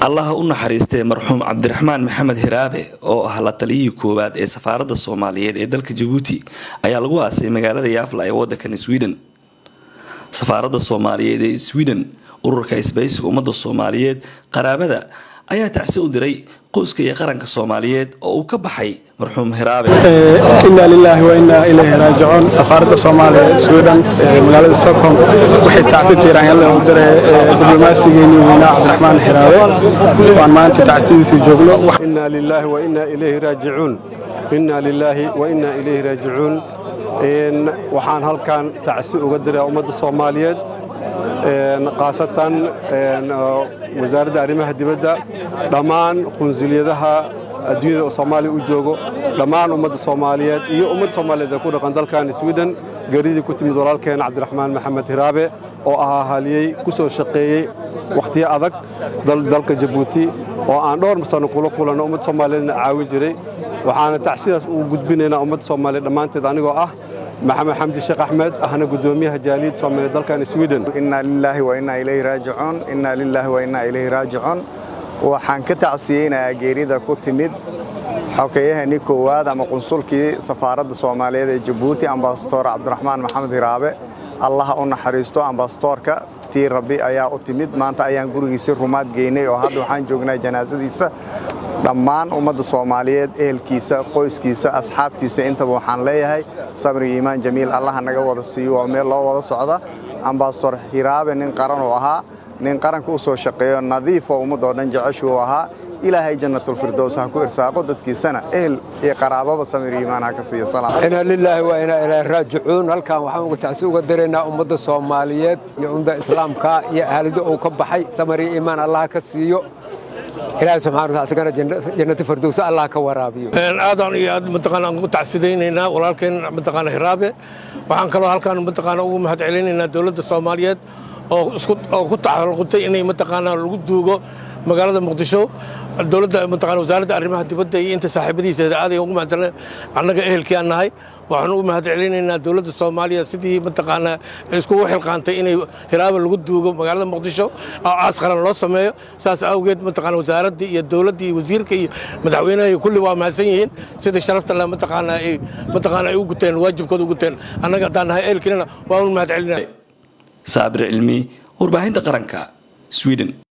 الله u naxariistay marxuum Cabdiraxmaan Maxamed Hiraabe oo ah la taliyay koowaad ee safaaradda Soomaaliyeed ee dalka Djibouti ayaa lagu aasay magaalada Yafla ee waddanka Sweden. Safaaradda Soomaaliyeed ee Sweden ururka isbahaysiga ummadda Soomaaliyeed qaraabada ayaa tacsi u diray qoyska iyo qaranka Soomaaliyeed oo uu ka baxay marxuum Hiraabe. Inna lillahi wa inna ilayhi raaji'uun. Safaaradda Soomaaliyeed ee Sweden magaalada Stockholm waxay tacsi tiraan yalla u diray diblomaasigeeni weynaa Cabdiraxmaan Hiraabe waan maanta tacsidiisa joogno. Inna lillahi wa inna ilayhi raaji'uun. Inna lillahi wa inna ilayhi raaji'uun. waxaan halkan tacsi uga diray ummadda Soomaaliyeed qaasatan wasaaradda arrimaha dibadda dhammaan qunsuliyadaha adduunyada oo Soomaaliya u joogo dhammaan ummadda Soomaaliyeed iyo ummadda Soomaaliyeed ee ku dhaqan dalkan Sweden garidii ku timid walaalkeen Cabdiraxmaan Maxamed Hiraabe oo ahaa haliyay ku soo shaqeeyay waqtiyo adag dalka Djibouti oo aan dhowr sano kula kulano ummadda Soomaaliyeedna caawin jiray waxaana tacsidaas u gudbinaynaa ummadda Soomaaliyeed dhammaanteed anigoo ah محمد حمدي شيخ أحمد أهنا قدوميها جاليد صومالي دالكان سويدن. إنا لله وإنا إليه راجعون. إنا لله وإنا إليه راجعون. وحان كتعسينا جريدة كتمد حكيها نيكو واد أما قنصلكي سفارة الصومالية جيبوتي أمباسطور عبد الرحمن محمد هرابي الله أن حريستو أمباسطورك كتير ربي أيا أتمد ما أنت أيان قولي يصير رماد جيني وهذا وحان جوجنا جنازة ديسا dhammaan ummadda Soomaaliyeed ehelkiisa qoyskiisa asxaabtiisa inta waxaan leeyahay sabri iimaan jamiil Allah naga wada siiyo oo meel loo wada socda ambassador Hiraabe nin qaran oo ahaa nin qaranka u soo shaqeeyo nadiif oo ummadda oo dhan jeceshu ahaa ilaahay jannatul firdaws ha ku irsaaqo dadkiisana ehel iyo qaraababa sabri iimaan ha ka siiyo salaam inna lillahi wa inna ilayhi raaji'uun halkan waxaan uga tacsi uga dareynaa ummadda Soomaaliyeed iyo ummadda islaamka iyo ahlida oo ka baxay sabri iimaan Allah ka siiyo إلهي سبحانه وتعالى جنة الفردوس الله كورابيو. آدم ياد منطقة متعسدين هنا ولكن منطقة هرابة وعن كل هالكان منطقة أول ما هتعلن إن دولة الصوماليات أو كنت على القطة إني منطقة الوجودو مقالة مقدشو الدولة منطقة وزارة الرماح تبدأ أنت صاحبتي سيد عادي يوم مثلا عنك أهل كان هاي وحنو ما هتعلن إن دولة الصومالية سيدي منطقة أنا إسكو حلقان إني هراب الوجودو مقالة مقدشو أو عسكر الله سماه ساس أوجد منطقة وزارة دي الدولة دي وزير كي مدعوينها كل واحد سنين سيد شرفت الله منطقة أنا منطقة أنا يوجدين واجب كده يوجدين أنا قد أنا هاي كنا وأول ما هتعلن صابر علمي وربعين تقرنكا سويدن.